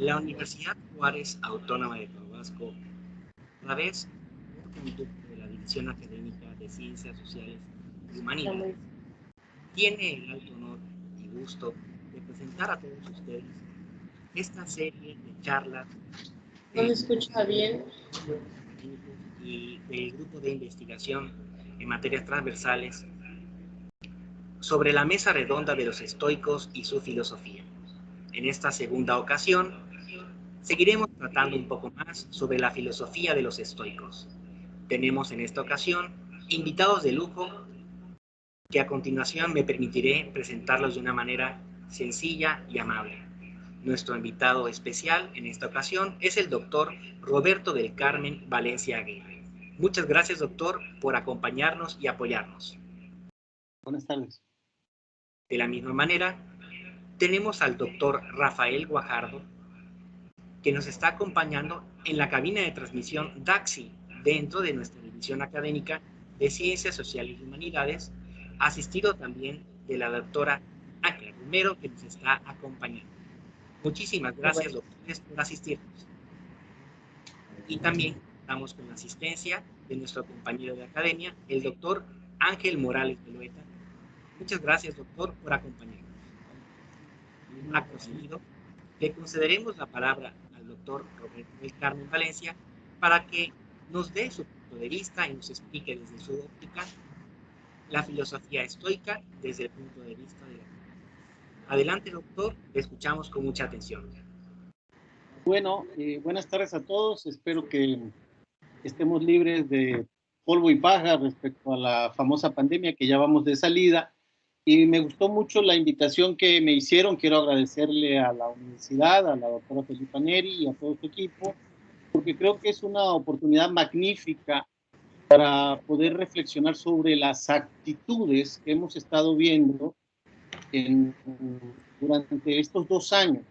La Universidad Juárez Autónoma de Tabasco, a través de la División Académica de Ciencias Sociales y Humanidades, tiene el alto honor y gusto de presentar a todos ustedes esta serie de charlas ¿No me escucha bien? Y del grupo de investigación en materias transversales sobre la mesa redonda de los estoicos y su filosofía. En esta segunda ocasión, seguiremos tratando un poco más sobre la filosofía de los estoicos. Tenemos en esta ocasión invitados de lujo que a continuación me permitiré presentarlos de una manera sencilla y amable. Nuestro invitado especial en esta ocasión es el doctor Roberto del Carmen Valencia Aguirre. Muchas gracias, doctor, por acompañarnos y apoyarnos. Buenas tardes. De la misma manera, tenemos al doctor Rafael Guajardo, que nos está acompañando en la cabina de transmisión DAXI, dentro de nuestra división académica de Ciencias Sociales y Humanidades, asistido también de la doctora Ángela Romero, que nos está acompañando. Muchísimas gracias, doctores, por asistirnos. Y también estamos con la asistencia de nuestro compañero de academia, el doctor Ángel Morales Belueta. Muchas gracias, doctor, por acompañarnos. Acto seguido, le concederemos la palabra al doctor Roberto del Carmen Valencia para que nos dé su punto de vista y nos explique desde su óptica la filosofía estoica desde el punto de vista de la vida. Adelante, doctor, le escuchamos con mucha atención. Bueno, buenas tardes a todos. Espero que estemos libres de polvo y paja respecto a la famosa pandemia, que ya vamos de salida. Y me gustó mucho la invitación que me hicieron. Quiero agradecerle a la universidad, a la doctora Felipa Neri y a todo su equipo, porque creo que es una oportunidad magnífica para poder reflexionar sobre las actitudes que hemos estado viendo durante estos 2 años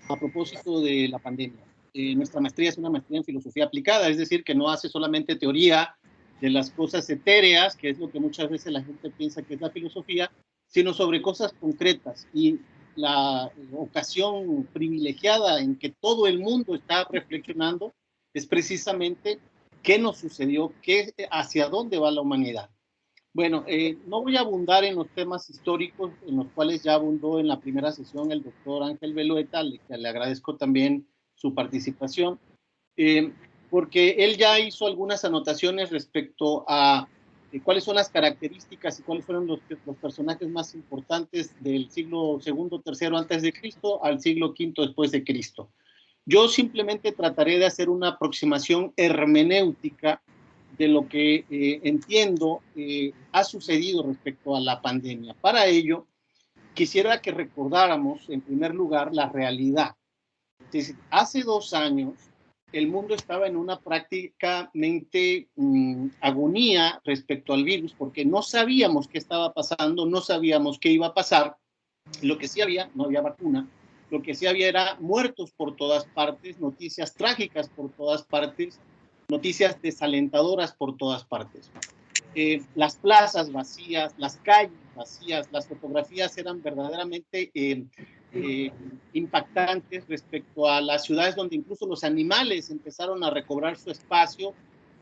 a propósito de la pandemia. Nuestra maestría es una maestría en filosofía aplicada, es decir, que no hace solamente teoría de las cosas etéreas, que es lo que muchas veces la gente piensa que es la filosofía, sino sobre cosas concretas. Y la ocasión privilegiada en que todo el mundo está reflexionando es precisamente qué nos sucedió, hacia dónde va la humanidad. Bueno, no voy a abundar en los temas históricos en los cuales ya abundó en la primera sesión el doctor Ángel Belueta, que le agradezco también su participación, porque él ya hizo algunas anotaciones respecto a cuáles son las características y cuáles fueron los personajes más importantes del siglo II, III antes de Cristo al siglo V después de Cristo. Yo simplemente trataré de hacer una aproximación hermenéutica de lo que entiendo ha sucedido respecto a la pandemia. Para ello, quisiera que recordáramos, en primer lugar, la realidad. Entonces, hace 2 años, el mundo estaba en una prácticamente agonía respecto al virus, porque no sabíamos qué estaba pasando, no sabíamos qué iba a pasar. Lo que sí había, no había vacuna, lo que sí había era muertos por todas partes, noticias trágicas por todas partes, noticias desalentadoras por todas partes. Las plazas vacías, las calles vacías, las fotografías eran verdaderamente impactantes respecto a las ciudades donde incluso los animales empezaron a recobrar su espacio.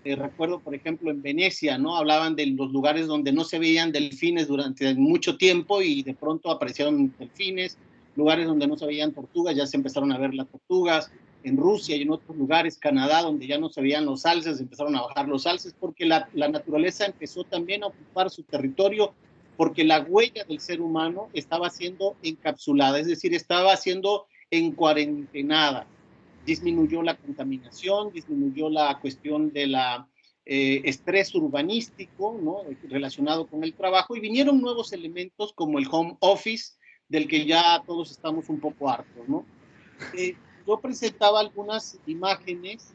Recuerdo, por ejemplo, en Venecia, ¿no? Hablaban de los lugares donde no se veían delfines durante mucho tiempo y de pronto aparecieron delfines, lugares donde no se veían tortugas, ya se empezaron a ver las tortugas. En Rusia y en otros lugares, Canadá, donde ya no se veían los alces, empezaron a bajar los alces porque la naturaleza empezó también a ocupar su territorio, porque la huella del ser humano estaba siendo encapsulada, es decir, estaba siendo encuarentenada. Disminuyó la contaminación, disminuyó la cuestión de la estrés urbanístico, ¿no? Relacionado con el trabajo, y vinieron nuevos elementos como el home office, del que ya todos estamos un poco hartos, ¿no? Yo presentaba algunas imágenes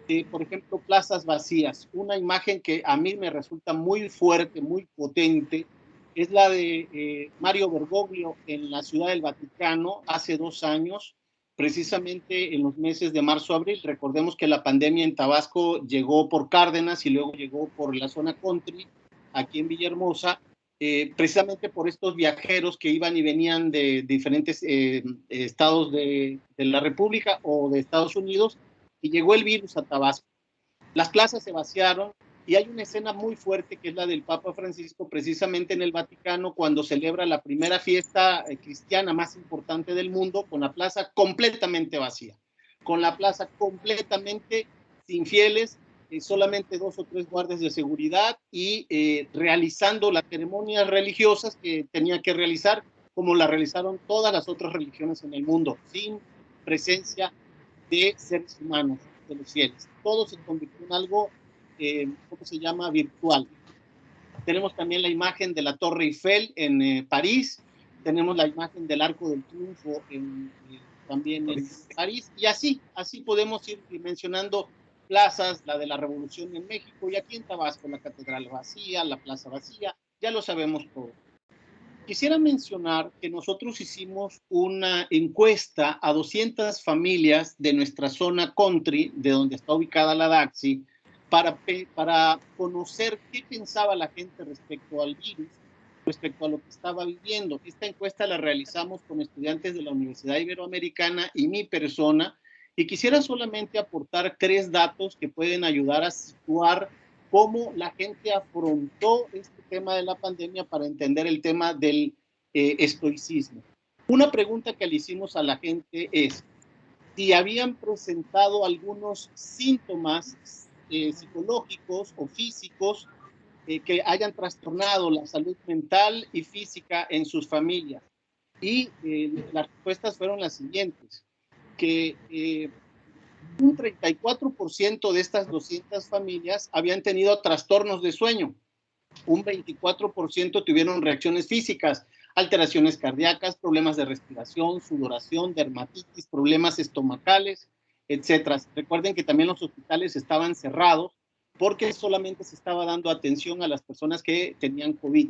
de, por ejemplo, plazas vacías. Una imagen que a mí me resulta muy fuerte, muy potente, es la de Mario Bergoglio en la Ciudad del Vaticano hace 2 años, precisamente en los meses de marzo-abril. Recordemos que la pandemia en Tabasco llegó por Cárdenas y luego llegó por la zona country, aquí en Villahermosa, precisamente por estos viajeros que iban y venían de diferentes estados de la República o de Estados Unidos, y llegó el virus a Tabasco. Las plazas se vaciaron y hay una escena muy fuerte que es la del Papa Francisco, precisamente en el Vaticano, cuando celebra la primera fiesta cristiana más importante del mundo, con la plaza completamente vacía, con la plaza completamente sin fieles, solamente 2 o 3 guardias de seguridad y realizando las ceremonias religiosas que tenía que realizar, como la realizaron todas las otras religiones en el mundo, sin presencia de seres humanos, de los fieles. Todo se convirtió en algo, ¿cómo se llama?, virtual. Tenemos también la imagen de la Torre Eiffel en París, tenemos la imagen del Arco del Triunfo también en París, y así podemos ir mencionando plazas, la de la Revolución en México, y aquí en Tabasco, la Catedral vacía, la Plaza vacía, ya lo sabemos todo. Quisiera mencionar que nosotros hicimos una encuesta a 200 familias de nuestra zona country, de donde está ubicada la DAXI, para conocer qué pensaba la gente respecto al virus, respecto a lo que estaba viviendo. Esta encuesta la realizamos con estudiantes de la Universidad Iberoamericana y mi persona, y quisiera solamente aportar 3 datos que pueden ayudar a situar cómo la gente afrontó este tema de la pandemia para entender el tema del estoicismo. Una pregunta que le hicimos a la gente es si habían presentado algunos síntomas psicológicos o físicos que hayan trastornado la salud mental y física en sus familias. Y las respuestas fueron las siguientes, que un 34% de estas 200 familias habían tenido trastornos de sueño, un 24% tuvieron reacciones físicas, alteraciones cardíacas, problemas de respiración, sudoración, dermatitis, problemas estomacales, etcétera. Recuerden que también los hospitales estaban cerrados porque solamente se estaba dando atención a las personas que tenían COVID.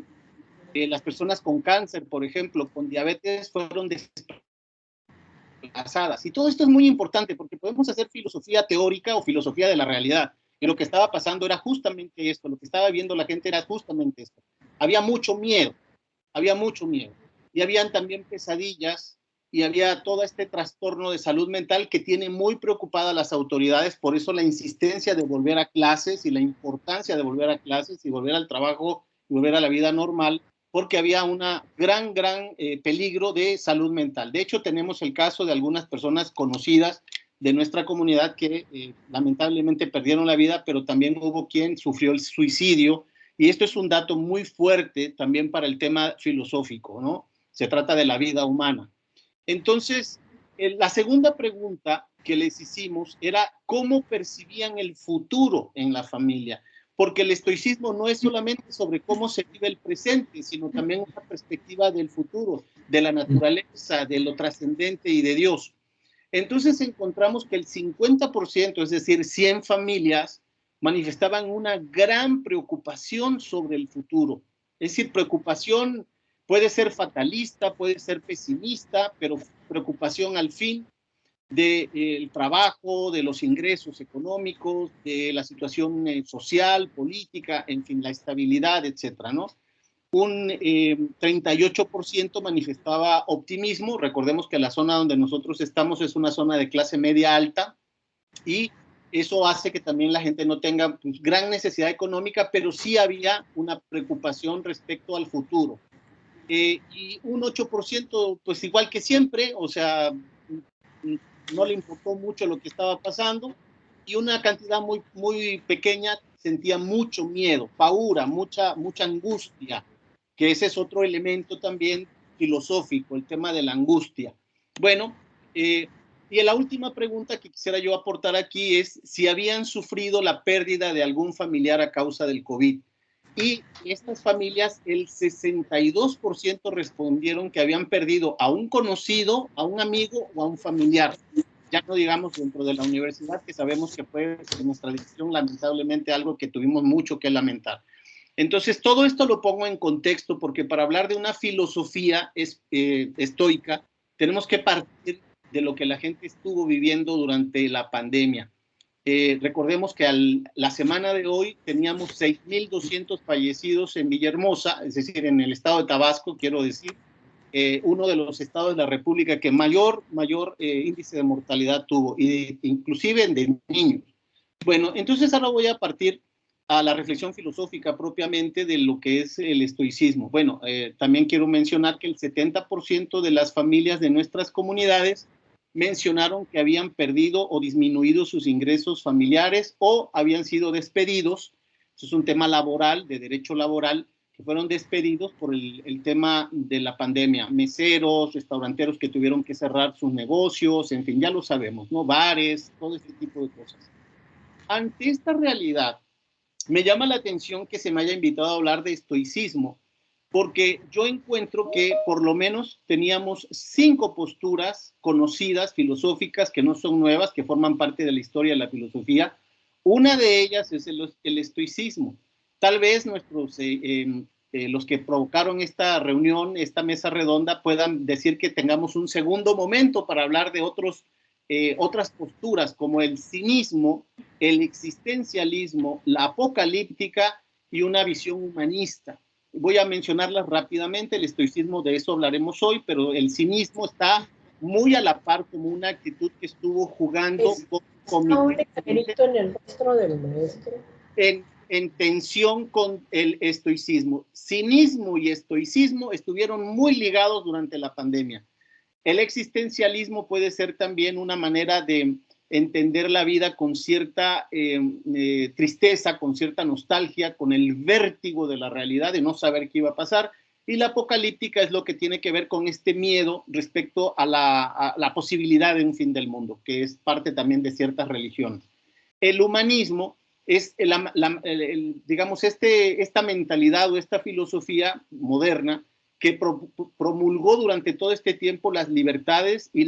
Las personas con cáncer, por ejemplo, con diabetes, fueron desplazadas. Y todo esto es muy importante porque podemos hacer filosofía teórica o filosofía de la realidad. Y lo que estaba pasando era justamente esto, lo que estaba viendo la gente era justamente esto. Había mucho miedo. Y habían también pesadillas y había todo este trastorno de salud mental que tiene muy preocupada a las autoridades, por eso la insistencia de volver a clases y la importancia de volver a clases y volver al trabajo y volver a la vida normal, porque había un gran peligro de salud mental. De hecho, tenemos el caso de algunas personas conocidas de nuestra comunidad que lamentablemente perdieron la vida, pero también hubo quien sufrió el suicidio. Y esto es un dato muy fuerte también para el tema filosófico, ¿no? Se trata de la vida humana. Entonces, la segunda pregunta que les hicimos era cómo percibían el futuro en la familia, porque el estoicismo no es solamente sobre cómo se vive el presente, sino también una perspectiva del futuro, de la naturaleza, de lo trascendente y de Dios. Entonces encontramos que el 50%, es decir, 100 familias, manifestaban una gran preocupación sobre el futuro. Es decir, preocupación puede ser fatalista, puede ser pesimista, pero preocupación al fin del trabajo, de los ingresos económicos, de la situación social, política, en fin, la estabilidad, etcétera, ¿no? Un 38% manifestaba optimismo. Recordemos que la zona donde nosotros estamos es una zona de clase media alta y eso hace que también la gente no tenga pues, gran necesidad económica, pero sí había una preocupación respecto al futuro. Y un 8%, pues igual que siempre, o sea, no le importó mucho lo que estaba pasando, y una cantidad muy pequeña sentía mucho miedo, paura, mucha angustia, que ese es otro elemento también filosófico, el tema de la angustia. Bueno, y la última pregunta que quisiera yo aportar aquí es si habían sufrido la pérdida de algún familiar a causa del COVID. Y estas familias, el 62% respondieron que habían perdido a un conocido, a un amigo o a un familiar. Ya no digamos dentro de la universidad, que sabemos que fue en nuestra dirección lamentablemente algo que tuvimos mucho que lamentar. Entonces, todo esto lo pongo en contexto porque para hablar de una filosofía estoica, tenemos que partir de lo que la gente estuvo viviendo durante la pandemia. Recordemos que la semana de hoy teníamos 6.200 fallecidos en Villahermosa, es decir, en el estado de Tabasco, quiero decir, uno de los estados de la República que mayor índice de mortalidad tuvo, inclusive de niños. Bueno, entonces ahora voy a partir a la reflexión filosófica propiamente de lo que es el estoicismo. Bueno, también quiero mencionar que el 70% de las familias de nuestras comunidades mencionaron que habían perdido o disminuido sus ingresos familiares o habían sido despedidos. Eso es un tema laboral, de derecho laboral, que fueron despedidos por el tema de la pandemia. Meseros, restauranteros que tuvieron que cerrar sus negocios, en fin, ya lo sabemos, ¿no? Bares, todo ese tipo de cosas. Ante esta realidad, me llama la atención que se me haya invitado a hablar de estoicismo, porque yo encuentro que por lo menos teníamos 5 posturas conocidas, filosóficas, que no son nuevas, que forman parte de la historia de la filosofía. Una de ellas es el estoicismo. Tal vez los que provocaron esta reunión, esta mesa redonda, puedan decir que tengamos un segundo momento para hablar de otras posturas, como el cinismo, el existencialismo, la apocalíptica y una visión humanista. Voy a mencionarlas rápidamente. El estoicismo, de eso hablaremos hoy, pero el cinismo está muy a la par como una actitud que estuvo jugando en el rostro del maestro. En tensión con el estoicismo. Cinismo y estoicismo estuvieron muy ligados durante la pandemia. El existencialismo puede ser también una manera de entender la vida con cierta tristeza, con cierta nostalgia, con el vértigo de la realidad, de no saber qué iba a pasar. Y la apocalíptica es lo que tiene que ver con este miedo respecto a la posibilidad de un fin del mundo, que es parte también de ciertas religiones. El humanismo es, digamos, esta mentalidad o esta filosofía moderna que promulgó durante todo este tiempo las libertades y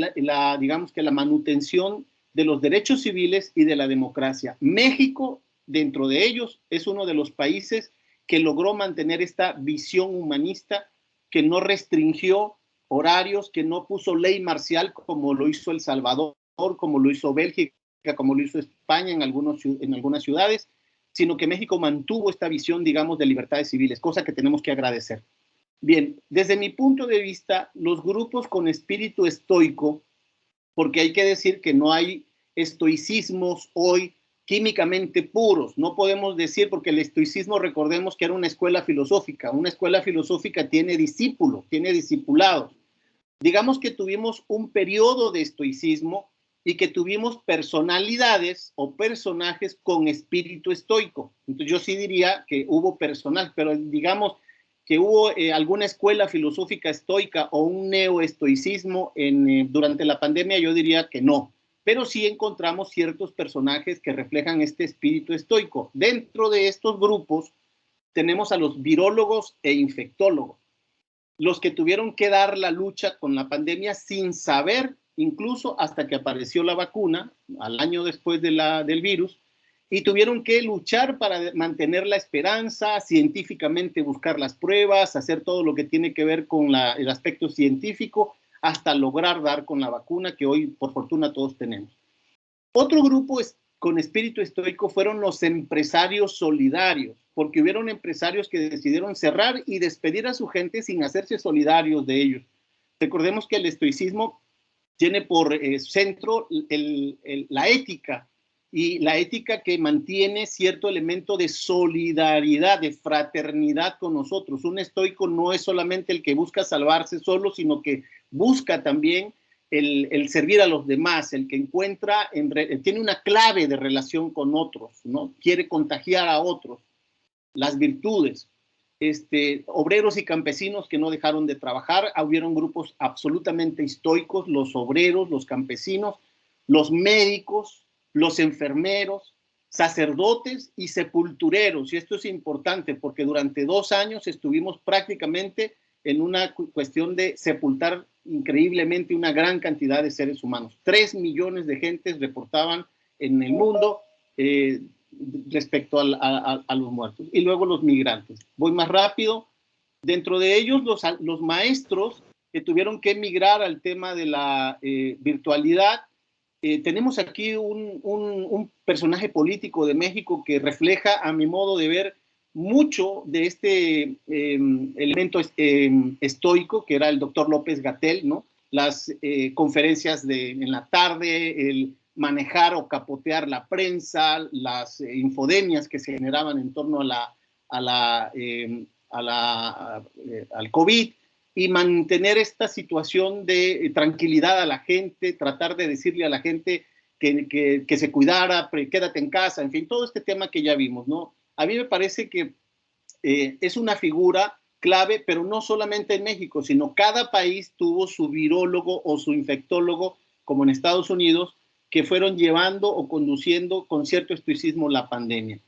digamos que la manutención de los derechos civiles y de la democracia. México, dentro de ellos, es uno de los países que logró mantener esta visión humanista, que no restringió horarios, que no puso ley marcial como lo hizo El Salvador, como lo hizo Bélgica, como lo hizo España en algunas ciudades, sino que México mantuvo esta visión, digamos, de libertades civiles, cosa que tenemos que agradecer. Bien, desde mi punto de vista, los grupos con espíritu estoico, porque hay que decir que no hay estoicismos hoy químicamente puros, no podemos decir, porque el estoicismo, recordemos que era una escuela filosófica tiene discípulos, tiene discipulados. Digamos que tuvimos un periodo de estoicismo y que tuvimos personalidades o personajes con espíritu estoico. Entonces yo sí diría que hubo personal, pero digamos que hubo alguna escuela filosófica estoica o un neoestoicismo durante la pandemia, yo diría que no. Pero sí encontramos ciertos personajes que reflejan este espíritu estoico. Dentro de estos grupos tenemos a los virólogos e infectólogos, los que tuvieron que dar la lucha con la pandemia sin saber, incluso hasta que apareció la vacuna, al año después del virus, y tuvieron que luchar para mantener la esperanza, científicamente buscar las pruebas, hacer todo lo que tiene que ver con el aspecto científico, hasta lograr dar con la vacuna que hoy, por fortuna, todos tenemos. Otro grupo con espíritu estoico fueron los empresarios solidarios, porque hubieron empresarios que decidieron cerrar y despedir a su gente sin hacerse solidarios de ellos. Recordemos que el estoicismo tiene por centro la ética, y la ética que mantiene cierto elemento de solidaridad, de fraternidad con nosotros. Un estoico no es solamente el que busca salvarse solo, sino que busca también el servir a los demás, el que tiene una clave de relación con otros, ¿no? Quiere contagiar a otros, las virtudes. Obreros y campesinos que no dejaron de trabajar, hubieron grupos absolutamente estoicos, los obreros, los campesinos, los médicos, los enfermeros, sacerdotes y sepultureros. Y esto es importante porque durante 2 años estuvimos prácticamente en una cuestión de sepultar increíblemente una gran cantidad de seres humanos. 3 millones de gentes reportaban en el mundo respecto a los muertos. Y luego los migrantes. Voy más rápido. Dentro de ellos los maestros que tuvieron que migrar al tema de la virtualidad, tenemos aquí un personaje político de México que refleja, a mi modo de ver, mucho de este elemento estoico, que era el doctor López-Gatell, ¿no? Las conferencias en la tarde, el manejar o capotear la prensa, las infodemias que se generaban en torno al COVID, y mantener esta situación de tranquilidad a la gente, tratar de decirle a la gente que se cuidara, quédate en casa, en fin, todo este tema que ya vimos, ¿no? A mí me parece que es una figura clave, pero no solamente en México, sino cada país tuvo su virólogo o su infectólogo, como en Estados Unidos, que fueron llevando o conduciendo con cierto estoicismo la pandemia.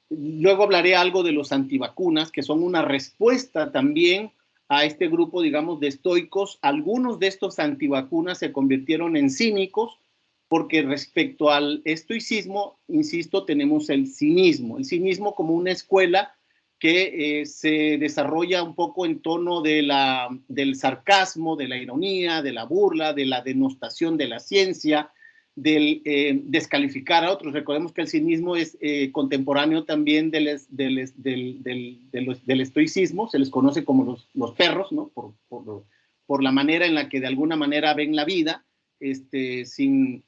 Luego hablaré algo de los antivacunas, que son una respuesta también a este grupo, digamos, de estoicos. Algunos de estos antivacunas se convirtieron en cínicos, porque respecto al estoicismo, insisto, tenemos el cinismo como una escuela que se desarrolla un poco en torno del sarcasmo, de la ironía, de la burla, de la denostación de la ciencia, del descalificar a otros. Recordemos que el cinismo es contemporáneo también del estoicismo, se les conoce como los perros, ¿no? Por la manera en la que de alguna manera ven la vida, sin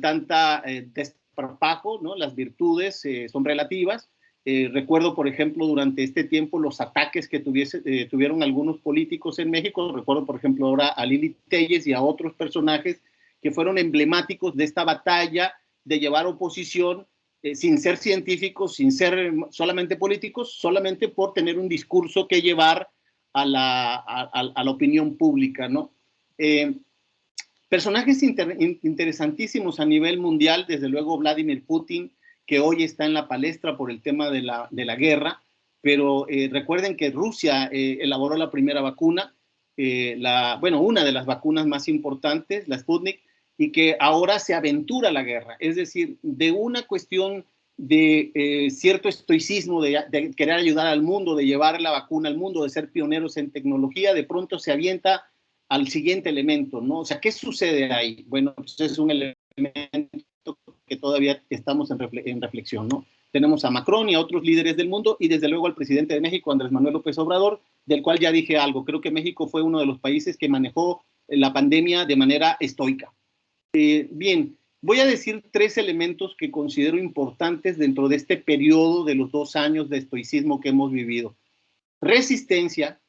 tanta desparpajo, ¿no? Las virtudes son relativas. Recuerdo, por ejemplo, durante este tiempo los ataques que tuvieron algunos políticos en México. Recuerdo, por ejemplo, ahora a Lili Téllez y a otros personajes que fueron emblemáticos de esta batalla de llevar oposición sin ser científicos, sin ser solamente políticos, solamente por tener un discurso que llevar a la opinión pública, ¿no? Personajes interesantísimos a nivel mundial, desde luego Vladimir Putin, que hoy está en la palestra por el tema de la guerra, pero recuerden que Rusia elaboró la primera vacuna, una de las vacunas más importantes, la Sputnik, y que ahora se aventura a la guerra. Es decir, de una cuestión de cierto estoicismo, de querer ayudar al mundo, de llevar la vacuna al mundo, de ser pioneros en tecnología, de pronto se avienta al siguiente elemento, ¿no? O sea, ¿qué sucede ahí? Bueno, pues es un elemento que todavía estamos en reflexión, ¿no? Tenemos a Macron y a otros líderes del mundo y desde luego al presidente de México, Andrés Manuel López Obrador, del cual ya dije algo. Creo que México fue uno de los países que manejó la pandemia de manera estoica. Bien, voy a decir 3 elementos que considero importantes dentro de este periodo de los 2 años de estoicismo que hemos vivido. Resistencia,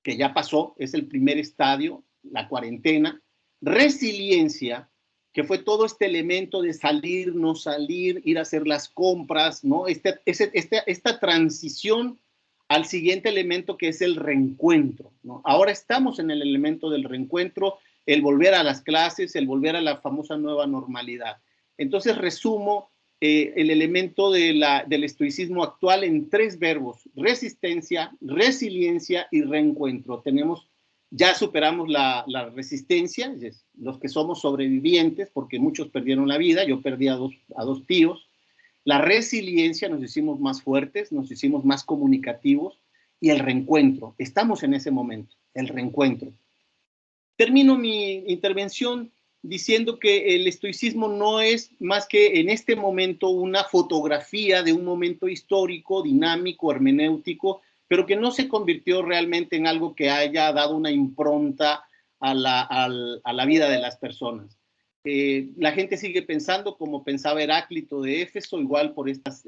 que ya pasó, es el primer estadio, la cuarentena. Resiliencia, que fue todo este elemento de salir, no salir, ir a hacer las compras, ¿no? Esta transición al siguiente elemento que es el reencuentro, ¿no? Ahora estamos en el elemento del reencuentro, el volver a las clases, el volver a la famosa nueva normalidad. Entonces resumo el elemento del estoicismo actual en 3 verbos: resistencia, resiliencia y reencuentro. Ya superamos la resistencia, los que somos sobrevivientes, porque muchos perdieron la vida, yo perdí a dos tíos. La resiliencia, nos hicimos más fuertes, nos hicimos más comunicativos, y el reencuentro, estamos en ese momento, el reencuentro. Termino mi intervención diciendo que el estoicismo no es más que en este momento una fotografía de un momento histórico, dinámico, hermenéutico, pero que no se convirtió realmente en algo que haya dado una impronta a la vida de las personas. La gente sigue pensando como pensaba Heráclito de Éfeso, igual por estos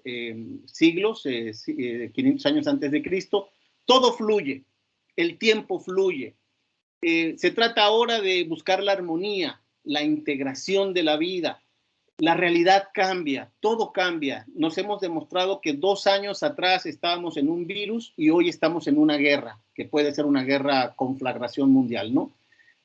siglos, 500 años antes de Cristo. Todo fluye, el tiempo fluye. Se trata ahora de buscar la armonía, la integración de la vida. La realidad cambia, todo cambia. Nos hemos demostrado que 2 años atrás estábamos en un virus y hoy estamos en una guerra, que puede ser una guerra con conflagración mundial, ¿no?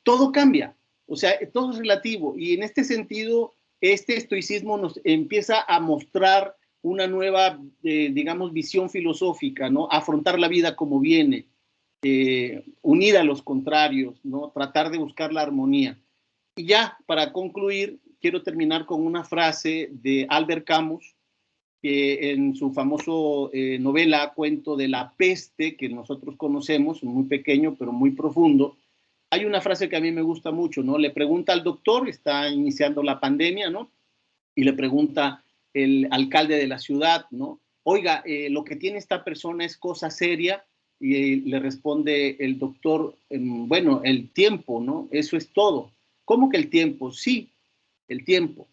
Todo cambia, o sea, todo es relativo, y en este sentido, este estoicismo nos empieza a mostrar una nueva, digamos, visión filosófica, ¿no? Afrontar la vida como viene, unir a los contrarios, ¿no? Tratar de buscar la armonía. Y ya, para concluir, quiero terminar con una frase de Albert Camus, que en su famoso novela, Cuento de la peste, que nosotros conocemos, muy pequeño pero muy profundo, hay una frase que a mí me gusta mucho, ¿no? Le pregunta al doctor, está iniciando la pandemia, ¿no? Y le pregunta el alcalde de la ciudad, ¿no? Oiga, lo que tiene esta persona es cosa seria, y le responde el doctor, bueno, el tiempo, ¿no? Eso es todo. ¿Cómo que el tiempo? Sí, el tiempo.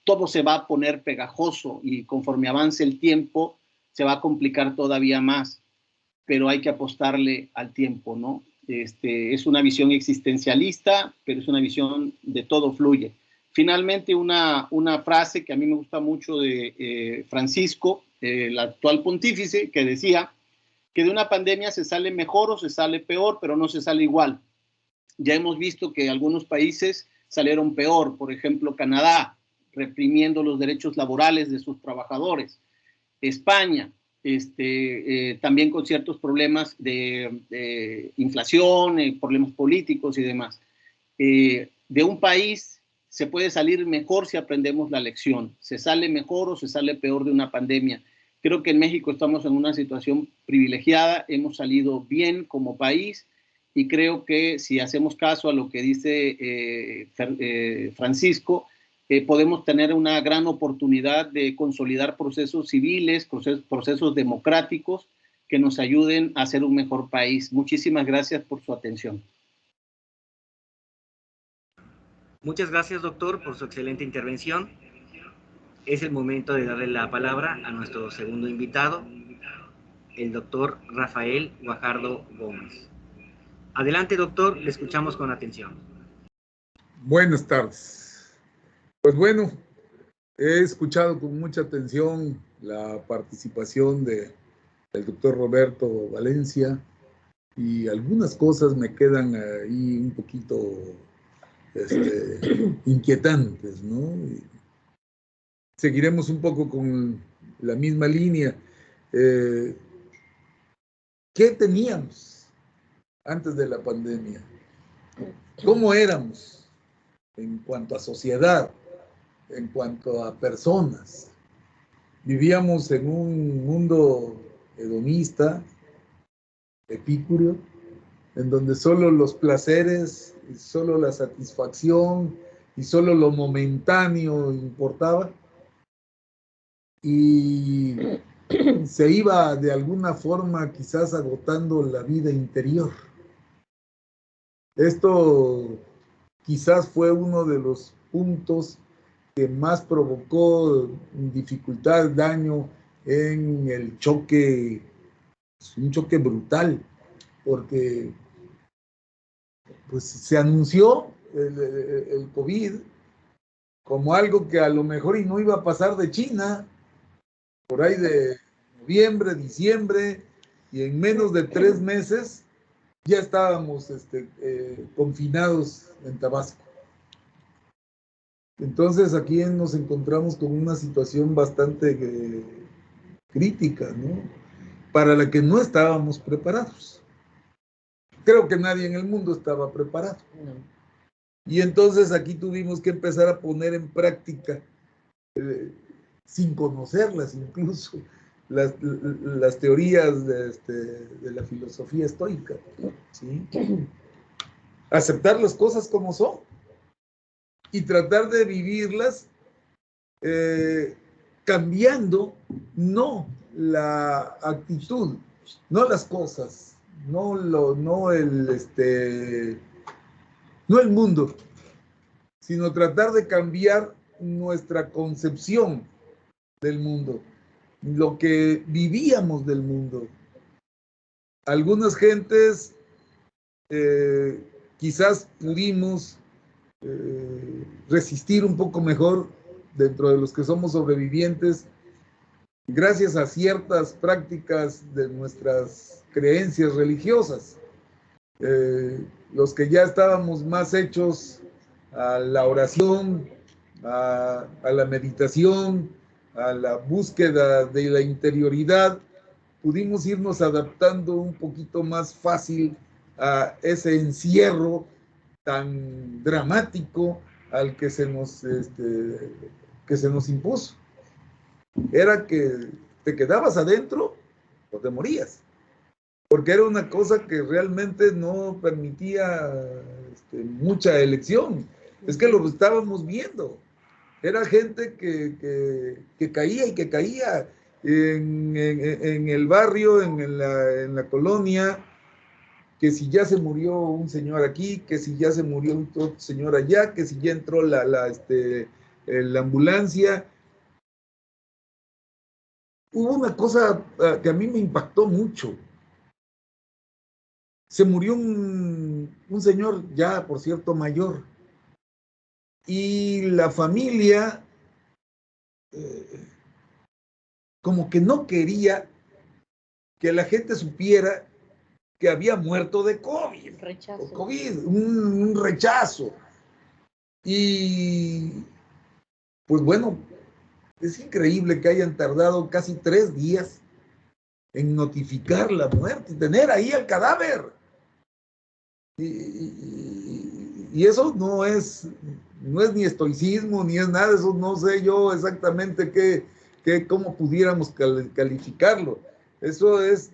Todo se va a poner pegajoso y conforme avance el tiempo se va a complicar todavía más, pero hay que apostarle al tiempo, ¿no? Es una visión existencialista, pero es una visión de todo fluye. Finalmente, una frase que a mí me gusta mucho de Francisco, el actual pontífice, que decía que de una pandemia se sale mejor o se sale peor, pero no se sale igual. Ya hemos visto que algunos países salieron peor, por ejemplo, Canadá, reprimiendo los derechos laborales de sus trabajadores. España, también con ciertos problemas de inflación, problemas políticos y demás. De un país se puede salir mejor si aprendemos la lección. Se sale mejor o se sale peor de una pandemia. Creo que en México estamos en una situación privilegiada, hemos salido bien como país y creo que si hacemos caso a lo que dice Francisco, podemos tener una gran oportunidad de consolidar procesos civiles, procesos democráticos que nos ayuden a ser un mejor país. Muchísimas gracias por su atención. Muchas gracias, doctor, por su excelente intervención. Es el momento de darle la palabra a nuestro segundo invitado, el doctor Rafael Guajardo Gómez. Adelante, doctor, le escuchamos con atención. Buenas tardes. Pues bueno, he escuchado con mucha atención la participación del doctor Roberto Valencia y algunas cosas me quedan ahí un poquito inquietantes, ¿no? Seguiremos un poco con la misma línea. ¿Qué teníamos antes de la pandemia? ¿Cómo éramos en cuanto a sociedad, en cuanto a personas? Vivíamos en un mundo hedonista, epicúreo, en donde solo los placeres, y solo la satisfacción y solo lo momentáneo importaba. Y se iba de alguna forma quizás agotando la vida interior. Esto quizás fue uno de los puntos que más provocó dificultad, daño en el choque, un choque brutal, porque pues se anunció el COVID como algo que a lo mejor y no iba a pasar de China, por ahí de noviembre, diciembre, y en menos de 3 meses ya estábamos confinados en Tabasco. Entonces aquí nos encontramos con una situación bastante crítica, ¿no? Para la que no estábamos preparados. Creo que nadie en el mundo estaba preparado. Y entonces aquí tuvimos que empezar a poner en práctica, sin conocerlas incluso, las teorías de la filosofía estoica, ¿sí? Aceptar las cosas como son y tratar de vivirlas cambiando no la actitud, no las cosas, no el mundo, sino tratar de cambiar nuestra concepción del mundo, lo que vivíamos del mundo. Algunas gentes quizás pudimos resistir un poco mejor dentro de los que somos sobrevivientes gracias a ciertas prácticas de nuestras creencias religiosas. Los que ya estábamos más hechos a la oración, a la meditación, a la búsqueda de la interioridad, pudimos irnos adaptando un poquito más fácil a ese encierro tan dramático al que se nos impuso. Era que te quedabas adentro o te morías. porque era una cosa que realmente no permitía mucha elección. Es que lo estábamos viendo. Era gente que caía y que caía en el barrio, en la colonia, que si ya se murió un señor aquí, que si ya se murió otro señor allá, que si ya entró la ambulancia. Hubo una cosa que a mí me impactó mucho. Se murió un señor ya, por cierto, mayor. Y la familia como que no quería que la gente supiera que había muerto de COVID. Rechazo. COVID, un rechazo. Y pues bueno, es increíble que hayan tardado casi 3 días en notificar la muerte, tener ahí el cadáver. Y eso no es ni estoicismo, ni es nada, eso no sé yo exactamente cómo pudiéramos calificarlo. Eso es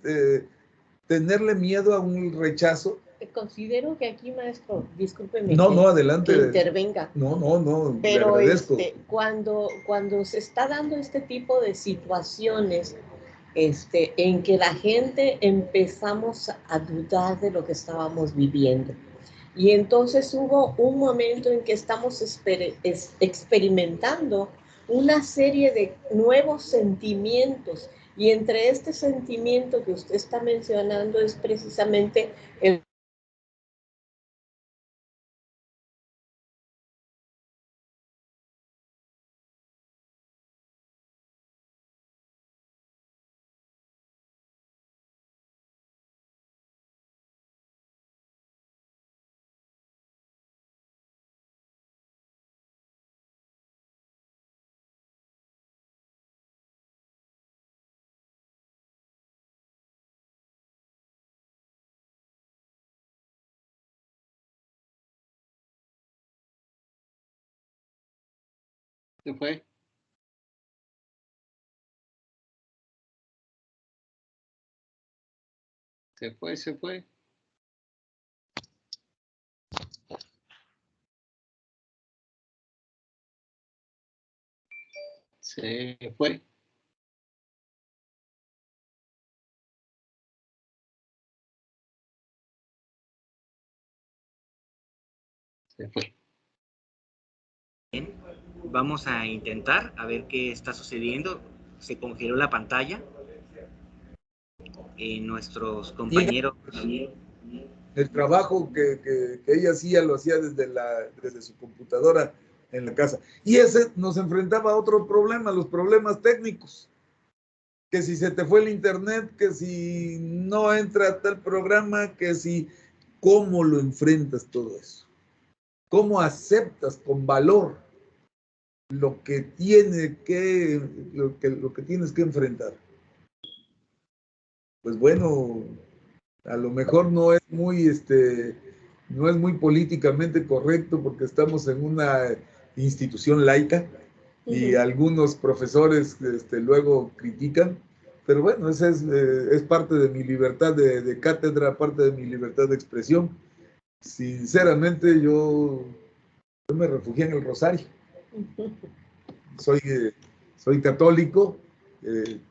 tenerle miedo a un rechazo. Considero que aquí, maestro, discúlpeme No, adelante. que intervenga. No, pero le agradezco. Cuando se está dando este tipo de situaciones, en que la gente empezamos a dudar de lo que estábamos viviendo. Y entonces hubo un momento en que estamos experimentando una serie de nuevos sentimientos. Y entre este sentimiento que usted está mencionando es precisamente el Se fue. Se fue. Se fue. Se fue. Bien, vamos a intentar a ver qué está sucediendo. Se congeló la pantalla. Nuestros compañeros... El trabajo que ella hacía lo hacía desde su computadora en la casa. Y ese nos enfrentaba a otro problema, los problemas técnicos. Que si se te fue el internet, que si no entra tal programa, que si... ¿Cómo lo enfrentas todo eso? ¿Cómo aceptas con valor lo que tienes que enfrentar? Pues bueno, a lo mejor no es muy políticamente correcto porque estamos en una institución laica y algunos profesores luego critican, pero bueno, esa es parte de mi libertad de cátedra, parte de mi libertad de expresión. Sinceramente, yo me refugié en el rosario. Soy católico,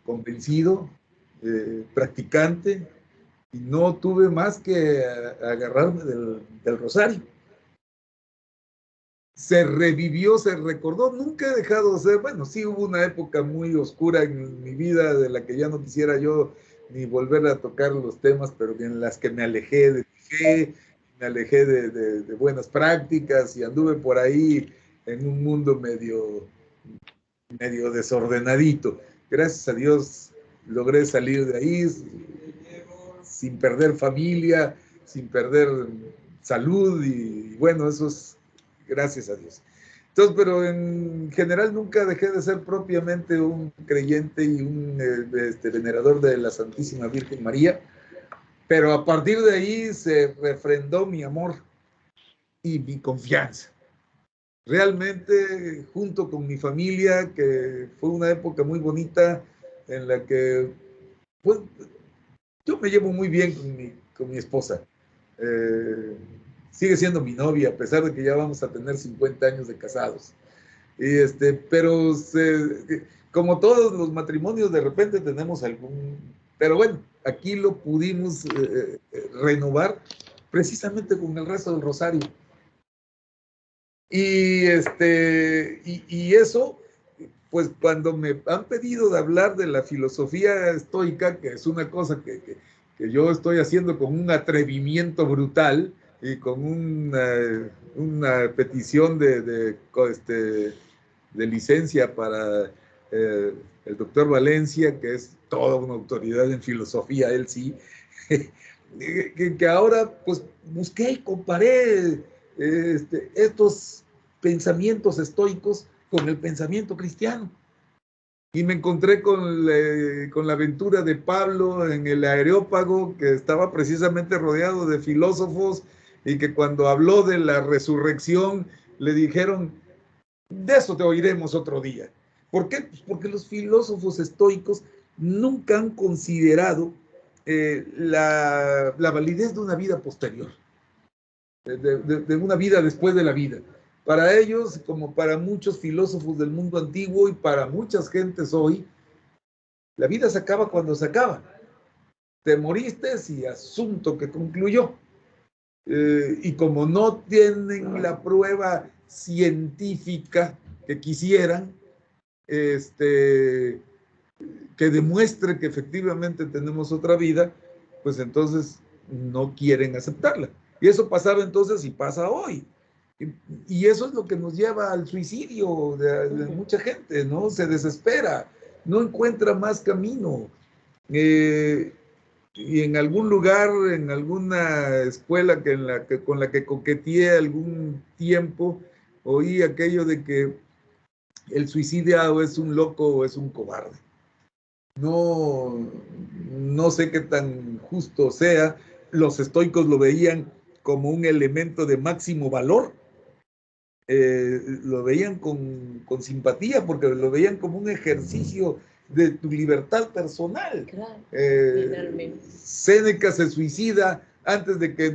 convencido, practicante, y no tuve más que agarrarme del rosario. Se revivió, se recordó, nunca he dejado de ser, bueno, sí hubo una época muy oscura en mi vida de la que ya no quisiera yo ni volver a tocar los temas, pero en las que me alejé de mi fe, me alejé de buenas prácticas y anduve por ahí en un mundo medio desordenadito. Gracias a Dios logré salir de ahí sin perder familia, sin perder salud y bueno, eso es gracias a Dios. Entonces, pero en general nunca dejé de ser propiamente un creyente y un venerador de la Santísima Virgen María, pero a partir de ahí se refrendó mi amor y mi confianza. Realmente, junto con mi familia, que fue una época muy bonita en la que pues, yo me llevo muy bien con mi esposa. Sigue siendo mi novia, a pesar de que ya vamos a tener 50 años de casados. Pero como todos los matrimonios, de repente tenemos algún... Pero bueno, aquí lo pudimos renovar precisamente con el rezo del rosario. Y eso, pues cuando me han pedido de hablar de la filosofía estoica, que es una cosa que yo estoy haciendo con un atrevimiento brutal y con una petición de licencia para el doctor Valencia, que es toda una autoridad en filosofía, él sí, que ahora pues busqué y comparé estos pensamientos estoicos con el pensamiento cristiano. Y me encontré con la aventura de Pablo en el Areópago, que estaba precisamente rodeado de filósofos y que cuando habló de la resurrección le dijeron, de eso te oiremos otro día. ¿Por qué? Pues porque los filósofos estoicos nunca han considerado la validez de una vida posterior, de una vida después de la vida. Para ellos, como para muchos filósofos del mundo antiguo y para muchas gentes hoy, la vida se acaba cuando se acaba. Te moriste y asunto que concluyó. Y como no tienen la prueba científica que quisieran, que demuestre que efectivamente tenemos otra vida, pues entonces no quieren aceptarla. Y eso pasaba entonces y pasa hoy. Y eso es lo que nos lleva al suicidio de mucha gente, ¿no? Se desespera, no encuentra más camino. Y en algún lugar, en alguna escuela con la que coqueteé algún tiempo, oí aquello de que el suicidiado es un loco o es un cobarde. No sé qué tan justo sea. Los estoicos lo veían como un elemento de máximo valor. Lo veían con simpatía, porque lo veían como un ejercicio de tu libertad personal. Claro, Séneca se suicida antes de que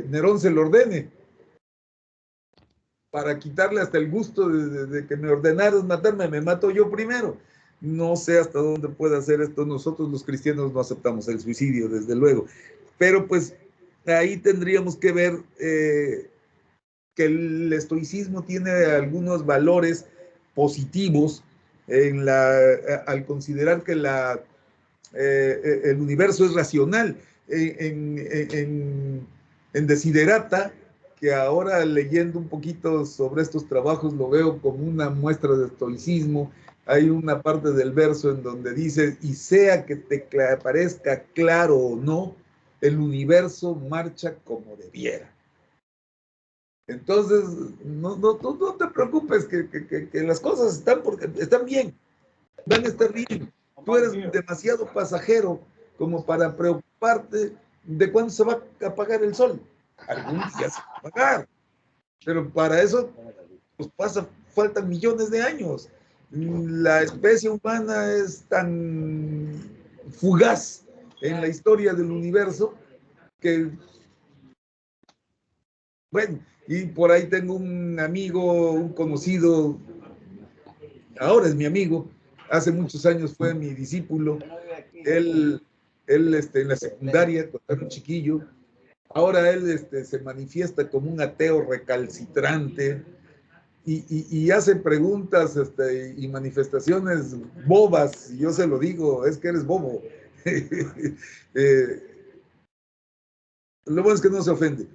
Nerón se lo ordene, para quitarle hasta el gusto de que me ordenaras matarme, me mato yo primero. No sé hasta dónde puede hacer esto. Nosotros los cristianos no aceptamos el suicidio, desde luego, pero pues ahí tendríamos que ver que el estoicismo tiene algunos valores positivos al considerar que el universo es racional. En Desiderata, que ahora leyendo un poquito sobre estos trabajos lo veo como una muestra de estoicismo, hay una parte del verso en donde dice, y sea que te parezca claro o no, el universo marcha como debiera. Entonces, no te preocupes que las cosas están bien, van a estar bien. Tú eres demasiado pasajero como para preocuparte de cuándo se va a apagar el sol. Algún día se va a apagar, pero para eso pues faltan millones de años. La especie humana es tan fugaz en la historia del universo que, bueno, y por ahí tengo un amigo, un conocido, ahora es mi amigo, hace muchos años fue mi discípulo, él en la secundaria, cuando era un chiquillo, ahora él se manifiesta como un ateo recalcitrante y hace preguntas y manifestaciones bobas, y yo se lo digo, es que eres bobo. Lo bueno es que no se ofende,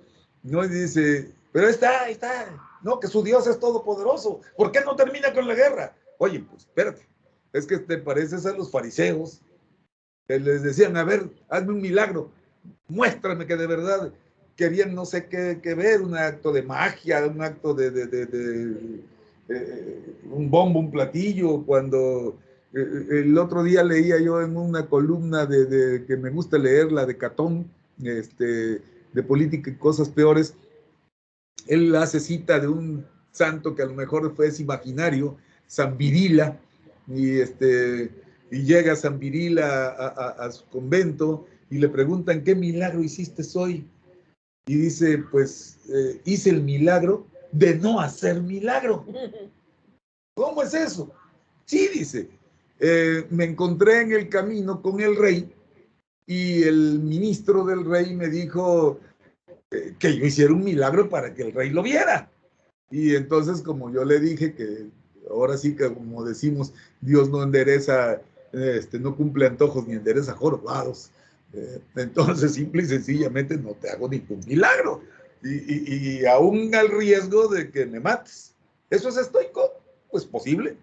¿no? Y dice, pero ahí está, no, que su Dios es todopoderoso, ¿por qué no termina con la guerra? Oye, pues espérate, es que te pareces a los fariseos, que les decían, a ver, hazme un milagro, muéstrame que de verdad querían no sé qué ver, un acto de magia, un acto de un bombo, un platillo, cuando el otro día leía yo en una columna que me gusta leer, la de Catón, de política y cosas peores, él hace cita de un santo que a lo mejor es imaginario, San Virila, y y llega San Viril a su convento y le preguntan, ¿qué milagro hiciste hoy? Y dice, pues hice el milagro de no hacer milagro. ¿Cómo es eso? Sí, dice, me encontré en el camino con el rey y el ministro del rey me dijo que yo hiciera un milagro para que el rey lo viera. Y entonces, como yo le dije que ahora sí que, como decimos, Dios no endereza, no cumple antojos ni endereza jorobados. Entonces, simple y sencillamente no te hago ningún milagro. Y aún al riesgo de que me mates. ¿Eso es estoico? Pues posible.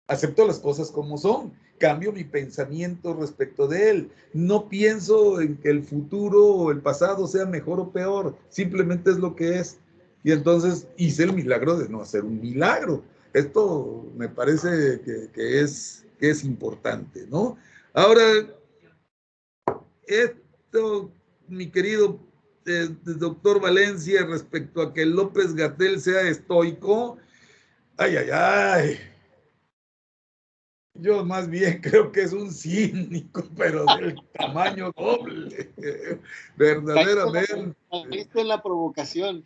Acepto las cosas como son. Cambio mi pensamiento respecto de él. No pienso en que el futuro o el pasado sea mejor o peor. Simplemente es lo que es. Y entonces hice el milagro de no hacer un milagro. Esto me parece que es importante, ¿no? Ahora, esto, mi querido doctor Valencia, respecto a que López-Gatell sea estoico, ay, ay, ay. Yo más bien creo que es un cínico, pero del tamaño doble. Verdaderamente. Caíste en la provocación.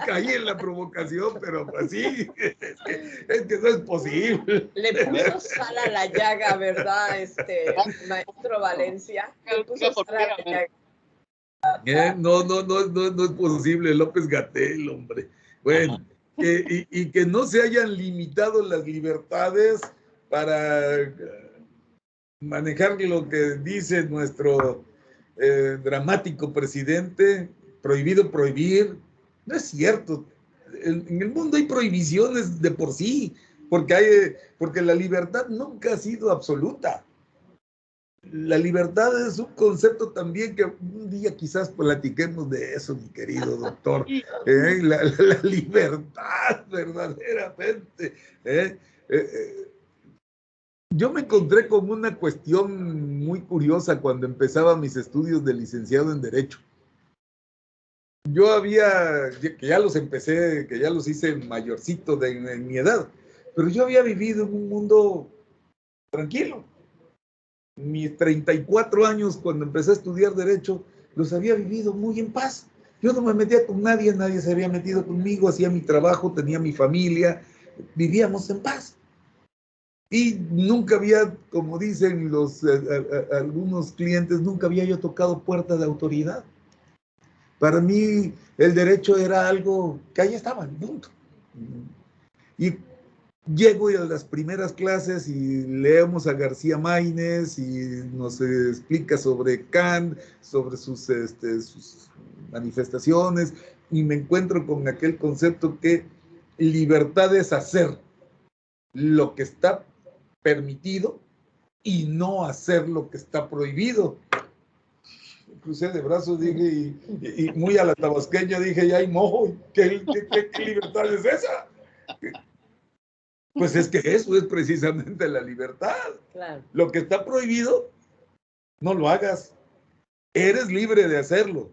Caí en la provocación, pero pues sí, es que no es posible. Le puso sal a la llaga, ¿verdad, maestro Valencia? Le puso sal a la llaga. No es posible, López-Gatell, hombre. Bueno, y que no se hayan limitado las libertades para manejar lo que dice nuestro dramático presidente, prohibido prohibir. No es cierto. En el mundo hay prohibiciones de por sí, porque la libertad nunca ha sido absoluta. La libertad es un concepto también que un día quizás platiquemos de eso, mi querido doctor. La libertad, verdaderamente. Yo me encontré con una cuestión muy curiosa cuando empezaba mis estudios de licenciado en Derecho. Yo que ya los empecé, que ya los hice mayorcito en mi edad, pero yo había vivido en un mundo tranquilo. Mis 34 años, cuando empecé a estudiar Derecho, los había vivido muy en paz. Yo no me metía con nadie, nadie se había metido conmigo, hacía mi trabajo, tenía mi familia, vivíamos en paz. Y nunca había, como dicen algunos clientes, nunca había yo tocado puerta de autoridad. Para mí el derecho era algo que ahí estaba, punto. Y llego a las primeras clases y leemos a García Maínez y nos explica sobre Kant, sobre sus manifestaciones, y me encuentro con aquel concepto que libertad es hacer lo que está permitido y no hacer lo que está prohibido. Crucé de brazos, dije, y muy a la tabasqueña dije, ya hay mojo, ¿qué libertad es esa? Pues es que eso es precisamente la libertad. Claro. Lo que está prohibido, no lo hagas. Eres libre de hacerlo.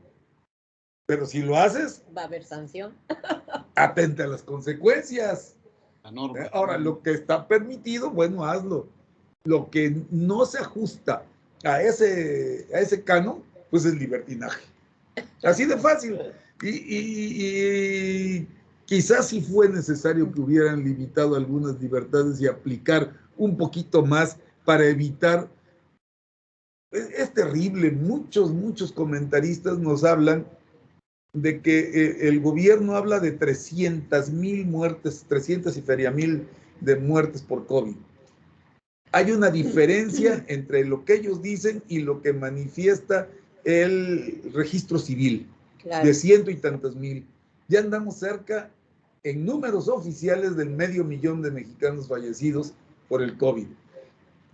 Pero si lo haces, va a haber sanción. Atenta a las consecuencias. La norma. Ahora, lo que está permitido, bueno, hazlo. Lo que no se ajusta a ese canon, pues es libertinaje. Así de fácil. Y quizás si fue necesario que hubieran limitado algunas libertades y aplicar un poquito más para evitar. Es terrible. Muchos comentaristas nos hablan de que el gobierno habla de 300,000 muertes, 300 y feria mil de muertes por COVID. Hay una diferencia entre lo que ellos dicen y lo que manifiesta el registro civil, claro, de 100 y tantos mil. Ya andamos cerca, en números oficiales, del 500,000 de mexicanos fallecidos por el COVID.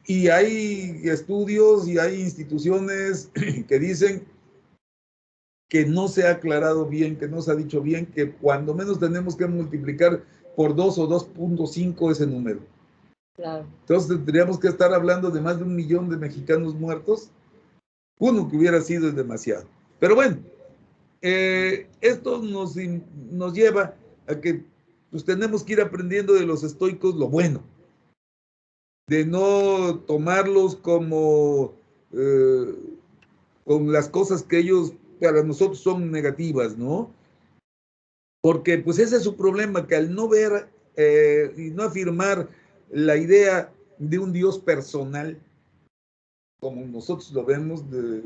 Y hay estudios y hay instituciones que dicen que no se ha aclarado bien, que no se ha dicho bien, que cuando menos tenemos que multiplicar por 2 o 2.5 ese número. Claro. Entonces tendríamos que estar hablando de más de 1,000,000 de mexicanos muertos. Uno que hubiera sido es demasiado. Pero bueno, esto nos lleva a que pues, tenemos que ir aprendiendo de los estoicos lo bueno. de no tomarlos como con las cosas que ellos para nosotros son negativas, ¿no? Porque pues ese es su problema, que al no ver y no afirmar la idea de un Dios personal, como nosotros lo vemos, de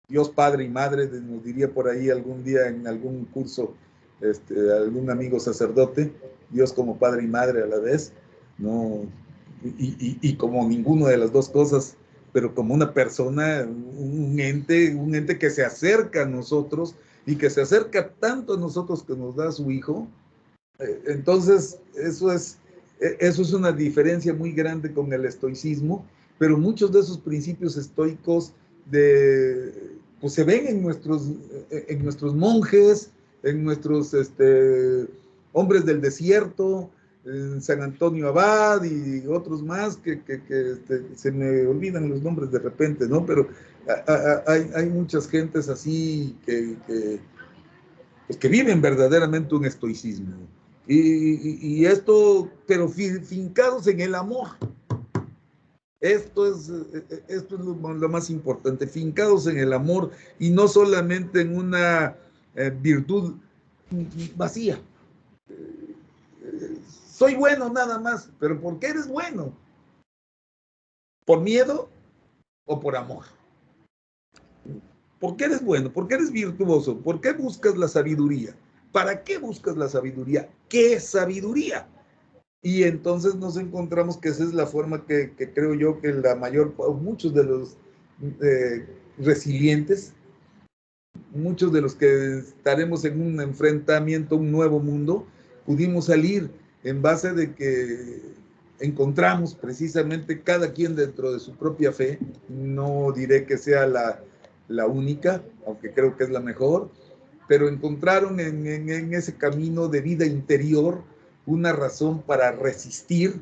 Dios Padre y Madre, nos diría por ahí algún día en algún curso algún amigo sacerdote, Dios como Padre y Madre a la vez, no, y como ninguna de las dos cosas, pero como una persona, un ente que se acerca a nosotros y que se acerca tanto a nosotros que nos da a su Hijo. Entonces, eso es una diferencia muy grande con el estoicismo, pero muchos de esos principios estoicos pues se ven en nuestros monjes, en nuestros hombres del desierto, en San Antonio Abad y otros más que se me olvidan los nombres de repente, ¿no? Pero hay muchas gentes así pues que viven verdaderamente un estoicismo. Y esto, pero fincados en el amor. Esto es lo más importante, fincados en el amor y no solamente en una virtud vacía. Soy bueno nada más, pero ¿por qué eres bueno? ¿Por miedo o por amor? ¿Por qué eres bueno? ¿Por qué eres virtuoso? ¿Por qué buscas la sabiduría? ¿Para qué buscas la sabiduría? ¿Qué es sabiduría? Y entonces nos encontramos que esa es la forma que creo yo que muchos de los resilientes, muchos de los que estaremos en un enfrentamiento, un nuevo mundo, pudimos salir en base de que encontramos precisamente cada quien dentro de su propia fe, no diré que sea la única, aunque creo que es la mejor, pero encontraron en ese camino de vida interior una razón para resistir,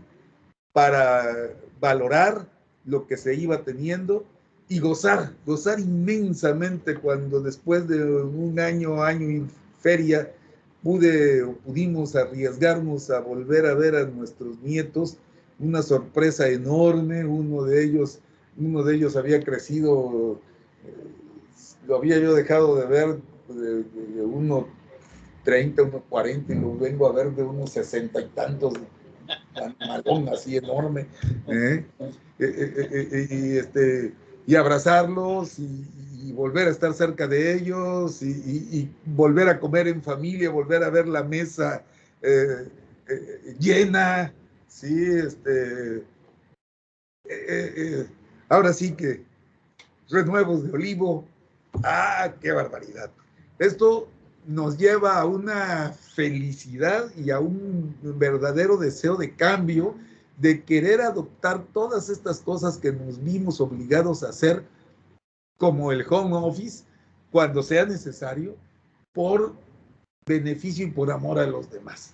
para valorar lo que se iba teniendo y gozar inmensamente cuando después de un año y feria pudimos arriesgarnos a volver a ver a nuestros nietos, una sorpresa enorme. Uno de ellos había crecido, lo había yo dejado de ver de 1.30, 1.40 y lo vengo a ver de unos 60 y tantos, malón así enorme, y abrazarlos y volver a estar cerca de ellos y volver a comer en familia, volver a ver la mesa llena, sí, ahora sí que renuevos de olivo. ¡Ah, qué barbaridad! Esto nos lleva a una felicidad y a un verdadero deseo de cambio, de querer adoptar todas estas cosas que nos vimos obligados a hacer, como el home office, cuando sea necesario, por beneficio y por amor a los demás.